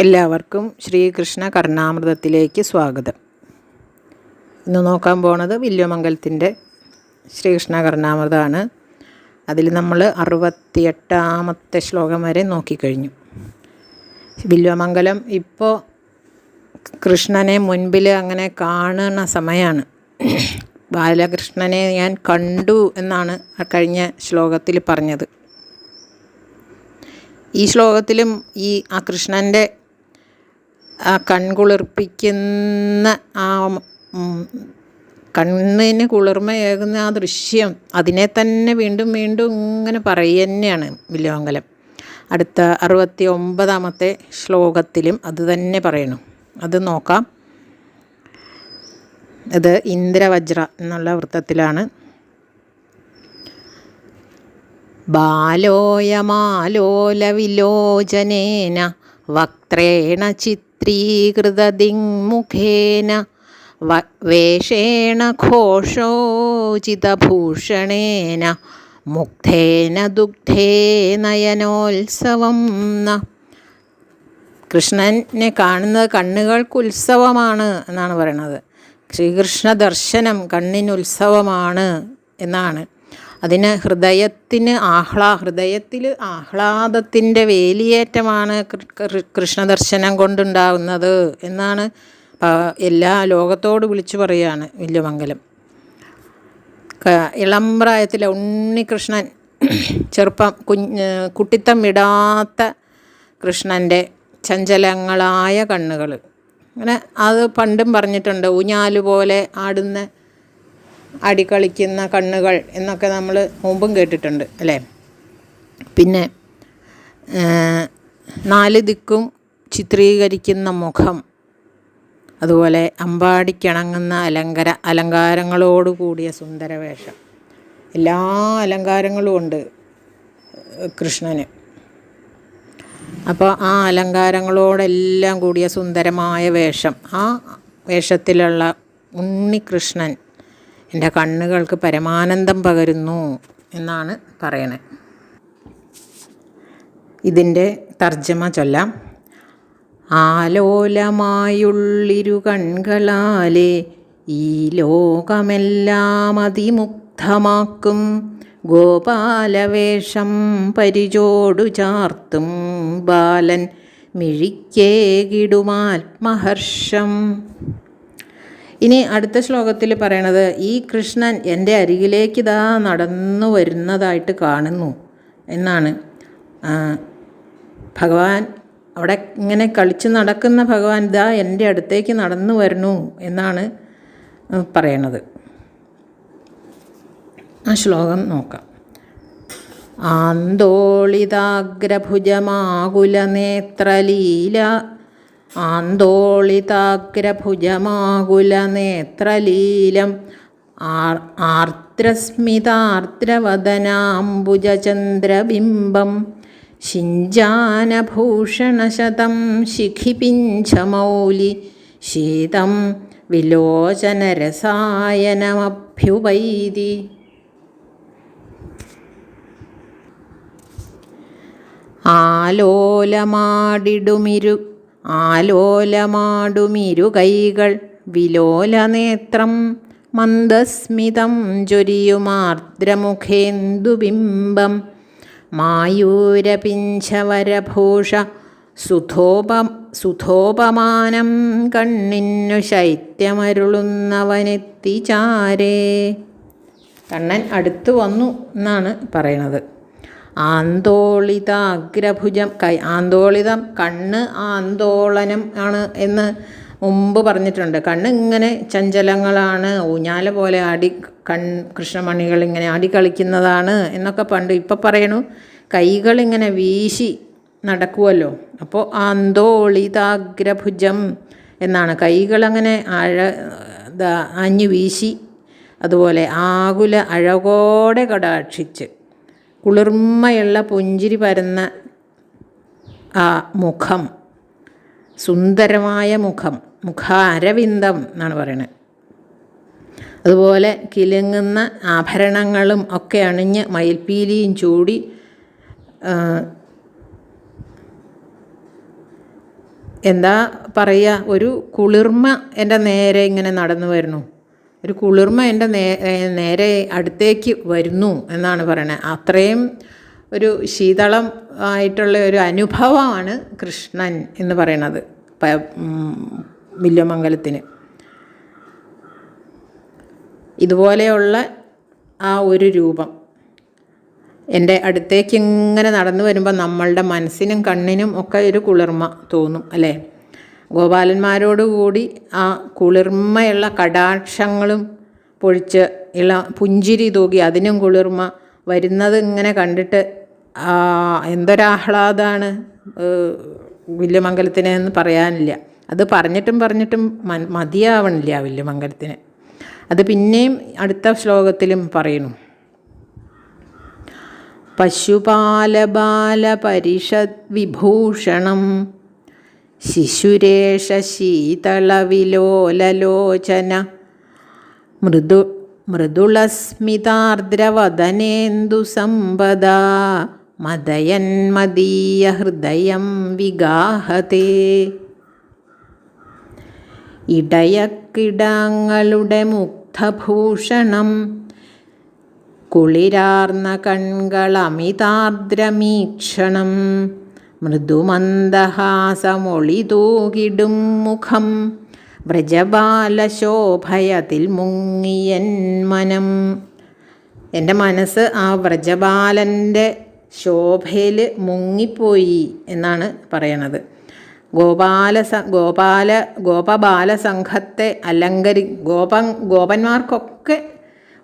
എല്ലാവർക്കും ശ്രീകൃഷ്ണ കർണാമൃതത്തിലേക്ക് സ്വാഗതം. ഇന്ന് നോക്കാൻ പോണത് വില്വമംഗലത്തിൻ്റെ ശ്രീകൃഷ്ണ കർണാമൃതമാണ്. അതിൽ നമ്മൾ 68ാമത്തെ ശ്ലോകം വരെ നോക്കിക്കഴിഞ്ഞു. വില്വമംഗലം ഇപ്പോൾ കൃഷ്ണനെ മുൻപിൽ അങ്ങനെ കാണുന്ന സമയമാണ്. ബാലകൃഷ്ണനെ ഞാൻ കണ്ടു എന്നാണ് കഴിഞ്ഞ ശ്ലോകത്തിൽ പറഞ്ഞത്. ഈ ശ്ലോകത്തിലും ആ കൃഷ്ണൻ്റെ ആ കൺകുളിർപ്പിക്കുന്ന ആ കണ്ണിന് കുളിർമയേകുന്ന ആ ദൃശ്യം അതിനെ തന്നെ വീണ്ടും വീണ്ടും ഇങ്ങനെ പറയുക തന്നെയാണ് വില്വമംഗലം. അടുത്ത 69ാമത്തെ ശ്ലോകത്തിലും അത് തന്നെ പറയണം. അത് നോക്കാം. ഇത് ഇന്ദ്രവജ്ര എന്നുള്ള വൃത്തത്തിലാണ്. ബാലോയമാലോലവിലോചനേന വക്ത്രേണ ചിത്രീകൃതദിങ്മുഖേന വേഷേണ ഘോഷോചിതഭൂഷണേന മുഗ്ധേന ദുഗ്ധേ നയനോത്സവം. കൃഷ്ണനെ കാണുന്നത് കണ്ണുകൾക്ക് ഉത്സവമാണ് എന്നാണ് പറയുന്നത്. ശ്രീകൃഷ്ണ ദർശനം കണ്ണിനുത്സവമാണ് എന്നാണ്. അതിന് ഹൃദയത്തിൽ ആഹ്ലാദത്തിൻ്റെ വേലിയേറ്റമാണ് കൃഷ്ണദർശനം കൊണ്ടുണ്ടാകുന്നത് എന്നാണ് എല്ലാ ലോകത്തോട് വിളിച്ചു പറയുകയാണ് വില്വമംഗലം. ഇളം പ്രായത്തിലെ ഉണ്ണികൃഷ്ണൻ, ചെറുപ്പം കുട്ടിത്തം വിടാത്ത കൃഷ്ണൻ്റെ ചഞ്ചലങ്ങളായ കണ്ണുകൾ, അങ്ങനെ അത് പണ്ടും പറഞ്ഞിട്ടുണ്ട്. ഊഞ്ഞാല് പോലെ ആടിക്കളിക്കുന്ന കണ്ണുകൾ എന്നൊക്കെ നമ്മൾ മുമ്പും കേട്ടിട്ടുണ്ട് അല്ലേ. പിന്നെ 4 ദിക്കും ചിത്രീകരിക്കുന്ന മുഖം, അതുപോലെ അമ്പാടിക്കിണങ്ങുന്ന അലങ്കാരങ്ങളോട് കൂടിയ സുന്ദരവേഷം. എല്ലാ അലങ്കാരങ്ങളും ഉണ്ട് കൃഷ്ണന്. അപ്പോൾ ആ അലങ്കാരങ്ങളോടെല്ലാം കൂടിയ സുന്ദരമായ വേഷം, ആ വേഷത്തിലുള്ള ഉണ്ണികൃഷ്ണൻ എൻ്റെ കണ്ണുകൾക്ക് പരമാനന്ദം പകരുന്നു എന്നാണ് പറയണത്. ഇതിൻ്റെ തർജ്ജമ ചൊല്ലാം. ആലോലമായുള്ളിരു കൺകളാലെ ഈ ലോകമെല്ലാം അതിമുഗ്ധമാക്കും ഗോപാലവേഷം പരിചോടു ചാർത്തും ബാലൻ മിഴിക്കേകിടുമാത്മഹർഷം. ഇനി അടുത്ത ശ്ലോകത്തിൽ പറയണത്, ഈ കൃഷ്ണൻ എൻ്റെ അരികിലേക്ക് ഇതാ നടന്നു വരുന്നതായിട്ട് കാണുന്നു എന്നാണ്. ഭഗവാൻ അവിടെ ഇങ്ങനെ കളിച്ച് നടക്കുന്ന ഭഗവാൻ ഇതാ എൻ്റെ അടുത്തേക്ക് നടന്നു വരണു എന്നാണ് പറയണത്. ആ ശ്ലോകം നോക്കാം. ആന്തോളിതാഗ്രഭുജമാകുലനേത്രലീലം ആർദ്രസ്മിതാർദ്രവദനാംബുജചന്ദ്രബിംബം ശിഞ്ചാനഭൂഷണശതം ശിഖിപിഞ്ചമൗലി ശീതം വിലോചനരസായനമഭ്യുപൈതി. ആലോലമാടുമിരു കൈകൾ വിലോലനേത്രം മന്ദസ്മിതം ജ്വരിയുമാർദ്രമുഖേന്ദുബിംബം മായൂരപിഞ്ചവരഭൂഷ സുധോപമാനം കണ്ണിന്നു ശൈത്യമരുളുന്നവനെത്തിചാരേ. കണ്ണൻ അടുത്തു വന്നു എന്നാണ് പറയണത്. ആന്തോളിതാഗ്രഭുജം ആന്തോളിതം കണ്ണ് ആന്തോളനം ആണ് എന്ന് മുമ്പ് പറഞ്ഞിട്ടുണ്ട്. കണ്ണ് ഇങ്ങനെ ചഞ്ചലങ്ങളാണ്, ഊഞ്ഞാല പോലെ കൃഷ്ണമണികൾ ഇങ്ങനെ ആടിക്കളിക്കുന്നതാണ് എന്നൊക്കെ പണ്ട്. ഇപ്പം പറയണു കൈകളിങ്ങനെ വീശി നടക്കുമല്ലോ. അപ്പോൾ ആന്തോളിതാഗ്രഭുജം എന്നാണ്. കൈകളങ്ങനെ ആഞ്ഞു വീശി, അതുപോലെ ആകുല അഴകോടെ കടാക്ഷിച്ച് കുളിർമയുള്ള പുഞ്ചിരി പരന്ന ആ മുഖം, സുന്ദരമായ മുഖാരവിന്ദം എന്നാണ് പറയുന്നത്. അതുപോലെ കിലുങ്ങുന്ന ആഭരണങ്ങളും ഒക്കെ അണിഞ്ഞ് മയിൽപ്പീലിയും ചൂടി എന്താ പറയുക, ഒരു കുളിർമ എൻ്റെ നേരെ ഇങ്ങനെ നടന്നു വരുന്നു, ഒരു കുളിർമ എൻ്റെ നേരെ അടുത്തേക്ക് വരുന്നു എന്നാണ് പറയണത്. അത്രയും ഒരു ശീതളം ആയിട്ടുള്ള ഒരു അനുഭവമാണ് കൃഷ്ണൻ എന്ന് പറയണത് വില്വമംഗലത്തിന്. ഇതുപോലെയുള്ള ആ ഒരു രൂപം എൻ്റെ അടുത്തേക്ക് ഇങ്ങനെ നടന്നു വരുമ്പോൾ നമ്മളുടെ മനസ്സിനും കണ്ണിനും ഒക്കെ ഒരു കുളിർമ തോന്നും അല്ലേ. ഗോപാലന്മാരോടുകൂടി ആ കുളിർമയുള്ള കടാക്ഷങ്ങളും പൊഴിച്ച് പുഞ്ചിരി തൂകി അതിനും കുളിർമ വരുന്നത് ഇങ്ങനെ കണ്ടിട്ട് എന്തൊരാഹ്ലാദമാണ് വില്വമംഗലത്തിന് എന്ന് പറയാനില്ല. അത് പറഞ്ഞിട്ടും മതിയാവണില്ല വില്വമംഗലത്തിന്. അത് പിന്നെയും അടുത്ത ശ്ലോകത്തിലും പറയുന്നു. പശുപാലബാലപരിഷദ് വിഭൂഷണം ശിശുരേഷ ശീതളവിലോലലോചന മൃദുളസ്മിതാർദ്രവദനേന്ദു സമ്പദാ മദയൻ മദീയ ഹൃദയം വിഗാഹതേ. ഇടയക്കിടങ്ങളുടെ മുഗ്ധഭൂഷണം കുളിരാർന്ന കൺകളമിതാർദ്രമീക്ഷണം മൃദുമന്ദഹാസമൊളി തൂകിടും മുഖം വ്രജബാലശോഭയതിൽ മുങ്ങിയൻ മനം. എൻ്റെ മനസ്സ് ആ വ്രജബാലൻ്റെ ശോഭയിൽ മുങ്ങിപ്പോയി എന്നാണ് പറയണത്. ഗോപബാലസംഘത്തെ ഗോപന്മാർക്കൊക്കെ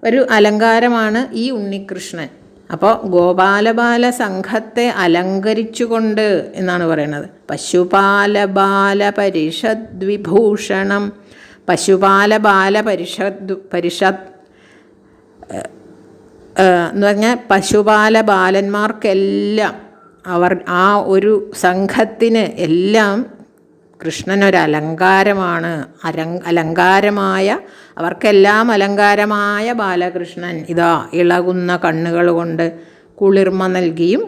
ഒരു അലങ്കാരമാണ് ഈ ഉണ്ണികൃഷ്ണൻ. അപ്പോൾ ഗോപാലബാല സംഘത്തെ അലങ്കരിച്ചുകൊണ്ട് എന്നാണ് പറയുന്നത്. പശുപാലബാലപരിഷദ് വിഭൂഷണം. പശുപാലബാലപരിഷദ് എന്ന് പറഞ്ഞാൽ പശുപാലബാലന്മാർക്കെല്ലാം ആ ഒരു സംഘത്തിന് എല്ലാം കൃഷ്ണനൊരലങ്കാരമാണ്. അലങ്കാരമായ അവർക്കെല്ലാം അലങ്കാരമായ ബാലകൃഷ്ണൻ ഇതാ ഇളകുന്ന കണ്ണുകൾ കൊണ്ട് കുളിർമ നൽകിയും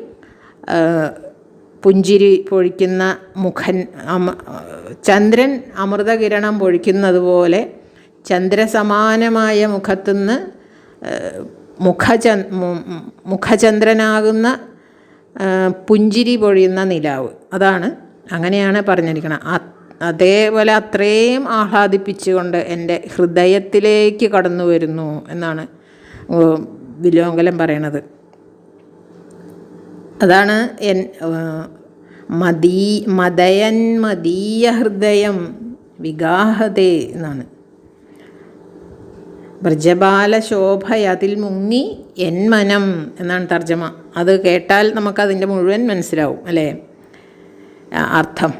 പുഞ്ചിരി പൊഴിക്കുന്ന മുഖൻ. ചന്ദ്രൻ അമൃതകിരണം പൊഴിക്കുന്നത് പോലെ ചന്ദ്രസമാനമായ മുഖത്തുനിന്ന് മുഖചന്ദ്രനാകുന്ന പുഞ്ചിരി പൊഴിയുന്ന നിലാവ്. അതാണ് അങ്ങനെയാണ് പറഞ്ഞിരിക്കണം. അതേപോലെ അത്രയും ആഹ്ലാദിപ്പിച്ചുകൊണ്ട് എൻ്റെ ഹൃദയത്തിലേക്ക് കടന്നു വരുന്നു എന്നാണ് വില്വമംഗലം പറയണത്. അതാണ് മദയൻ മദീയ ഹൃദയം വിഗാഹതേ എന്നാണ്. വ്രജബാല ശോഭയതിൽ മുങ്ങി എൻ മനം എന്നാണ് തർജ്ജമ. അത് കേട്ടാൽ നമുക്കതിൻ്റെ മുഴുവൻ മനസ്സിലാവും അല്ലേ അർത്ഥം.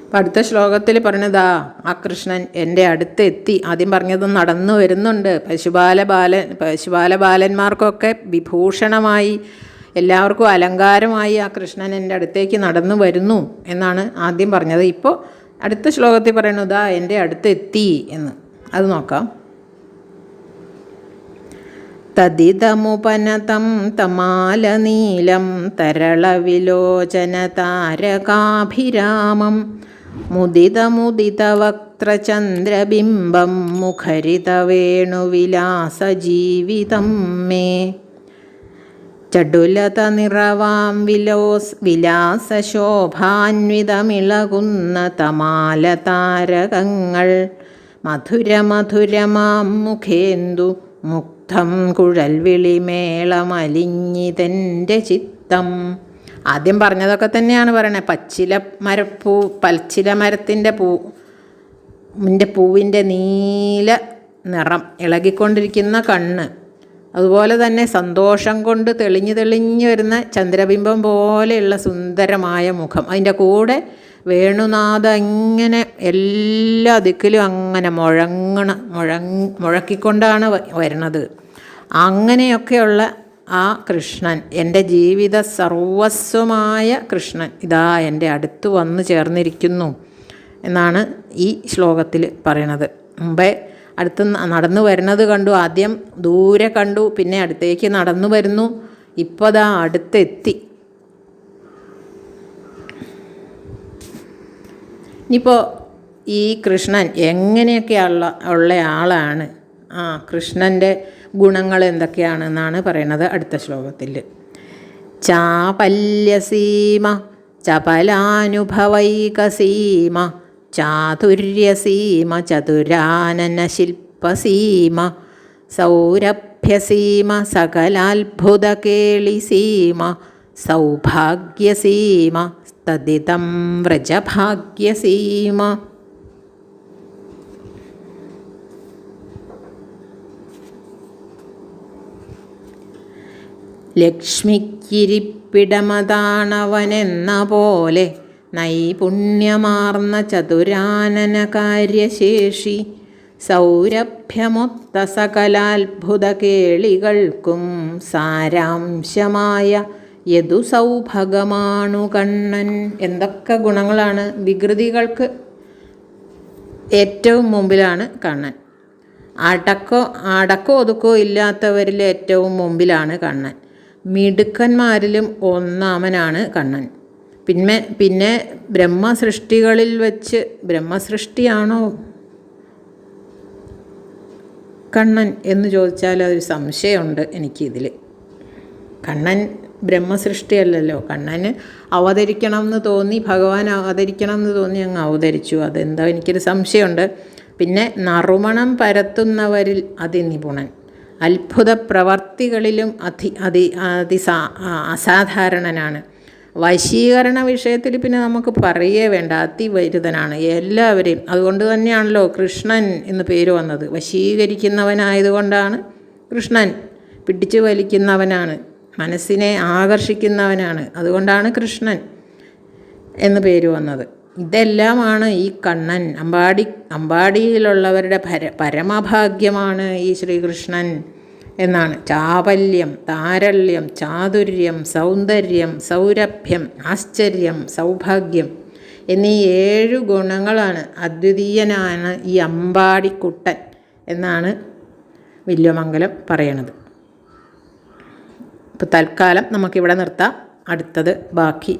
അപ്പം അടുത്ത ശ്ലോകത്തിൽ പറഞ്ഞതാ ആ കൃഷ്ണൻ എൻ്റെ അടുത്ത് എത്തി. ആദ്യം പറഞ്ഞത് നടന്നു വരുന്നുണ്ട്. പശുപാലബാലന്മാർക്കൊക്കെ വിഭൂഷണമായി എല്ലാവർക്കും അലങ്കാരമായി ആ കൃഷ്ണൻ എൻ്റെ അടുത്തേക്ക് നടന്നു വരുന്നു എന്നാണ് ആദ്യം പറഞ്ഞത്. ഇപ്പോൾ അടുത്ത ശ്ലോകത്തിൽ പറയുന്നതാ എൻ്റെ അടുത്ത് എത്തി എന്ന്. അത് നോക്കാം. തദിതമുപനതം തമാലനീലം തരളവിലോചന താരകാഭിരാമം മുദിതവക്ത്രചന്ദ്രബിംബം മുഖരിതവേണുവിലാസജീവിതം മേ. ചടുലത നിറവാം വിലാസശോഭാന്വിതമിളകുന്ന തമാലതാരകങ്ങൾ മധുരമധുരമാം മുഖേന്ദു മുഗ്ധം കുഴൽവിളിമേളമലിഞ്ഞിതെൻ്റെ ചിത്തം. ആദ്യം പറഞ്ഞതൊക്കെ തന്നെയാണ് പറയണത്. പച്ചില മരത്തിൻ്റെ പൂവിൻ്റെ നീല നിറം, ഇളകിക്കൊണ്ടിരിക്കുന്ന കണ്ണ്, അതുപോലെ തന്നെ സന്തോഷം കൊണ്ട് തെളിഞ്ഞു വരുന്ന ചന്ദ്രബിംബം പോലെയുള്ള സുന്ദരമായ മുഖം. അതിൻ്റെ കൂടെ വേണുനാഥ ഇങ്ങനെ എല്ലാ ദിക്കിലും അങ്ങനെ മുഴക്കിക്കൊണ്ടാണ് വരുന്നത്. അങ്ങനെയൊക്കെയുള്ള ആ കൃഷ്ണൻ, എൻ്റെ ജീവിത സർവസ്വമായ കൃഷ്ണൻ ഇതാ എൻ്റെ അടുത്ത് വന്നു ചേർന്നിരിക്കുന്നു എന്നാണ് ഈ ശ്ലോകത്തിൽ പറയണത്. മുമ്പേ അടുത്ത് നടന്നു വരുന്നത് കണ്ടു, ആദ്യം ദൂരെ കണ്ടു, പിന്നെ അടുത്തേക്ക് നടന്നു വരുന്നു, ഇപ്പോൾ ദാ അടുത്തെത്തി ഇനിയിപ്പോൾ ഈ കൃഷ്ണൻ എങ്ങനെയൊക്കെയുള്ള ആളാണ്, കൃഷ്ണൻ്റെ ഗുണങ്ങൾ എന്തൊക്കെയാണെന്നാണ് പറയുന്നത് അടുത്ത ശ്ലോകത്തിൽ. ചാപല്യസീമ ചപലാനുഭവൈകസീമ ചാതുര്യസീമ ചതുരാനനശില്പസീമ സൗരഭ്യസീമ സകലാത്ഭുതകേളിസീമ സൗഭാഗ്യസീമ തദിതം വ്രജഭാഗ്യസീമ. ലക്ഷ്മിക്കിരിപ്പിടമതാണവനെന്ന പോലെ നൈപുണ്യമാർന്ന ചതുരാനന കാര്യശേഷി സൗരഭ്യമൊത്ത സകലാത്ഭുത കേളികൾക്കും സാരാംശമായ യദു സൗഭഗമാണു കണ്ണൻ. എന്തൊക്കെ ഗുണങ്ങളാണ്! വികൃതികൾക്ക് ഏറ്റവും മുമ്പിലാണ് കണ്ണൻ. അടക്കോ ഒതുക്കോ ഇല്ലാത്തവരിൽ ഏറ്റവും മുമ്പിലാണ് കണ്ണൻ. മിടുക്കന്മാരിലും ഒന്നാമനാണ് കണ്ണൻ. പിന്നെ ബ്രഹ്മസൃഷ്ടികളിൽ വെച്ച്, ബ്രഹ്മസൃഷ്ടിയാണോ കണ്ണൻ എന്ന് ചോദിച്ചാൽ അതൊരു സംശയമുണ്ട് എനിക്കിതിൽ. കണ്ണൻ ബ്രഹ്മസൃഷ്ടിയല്ലല്ലോ. കണ്ണന് അവതരിക്കണം എന്ന് തോന്നി, ഭഗവാൻ അവതരിക്കണം എന്ന് തോന്നി അങ്ങ് അവതരിച്ചു. അതെന്താ എനിക്കൊരു സംശയമുണ്ട്. പിന്നെ നറുമണം പരത്തുന്നവരിൽ അതിനിപുണൻ, അത്ഭുത പ്രവർത്തികളിലും അസാധാരണനാണ്. വശീകരണ വിഷയത്തിൽ പിന്നെ നമുക്ക് പറയേ വേണ്ട, അതിവരുതനാണ് എല്ലാവരെയും. അതുകൊണ്ട് തന്നെയാണല്ലോ കൃഷ്ണൻ എന്ന് പേര് വന്നത്. വശീകരിക്കുന്നവനായതുകൊണ്ടാണ് കൃഷ്ണൻ. പിടിച്ചു വലിക്കുന്നവനാണ്, മനസ്സിനെ ആകർഷിക്കുന്നവനാണ്. അതുകൊണ്ടാണ് കൃഷ്ണൻ എന്ന് പേര് വന്നത്. ഇതെല്ലാമാണ് ഈ കണ്ണൻ. അമ്പാടിയിലുള്ളവരുടെ പരമഭാഗ്യമാണ് ഈ ശ്രീകൃഷ്ണൻ എന്നാണ്. ചാപല്യം, താരല്യം, ചാതുര്യം, സൗന്ദര്യം, സൗരഭ്യം, ആശ്ചര്യം, സൗഭാഗ്യം എന്നീ 7 ഗുണങ്ങളാണ്. അദ്വിതീയനാണ് ഈ അമ്പാടിക്കുട്ടൻ എന്നാണ് വില്വമംഗലം പറയണത്. ഇപ്പോൾ തൽക്കാലം നമുക്കിവിടെ നിർത്താം. അടുത്തത് ബാക്കി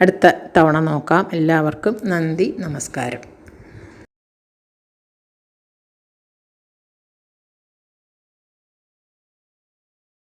അടുത്ത തവണ നോക്കാം. എല്ലാവർക്കും നന്ദി, നമസ്കാരം.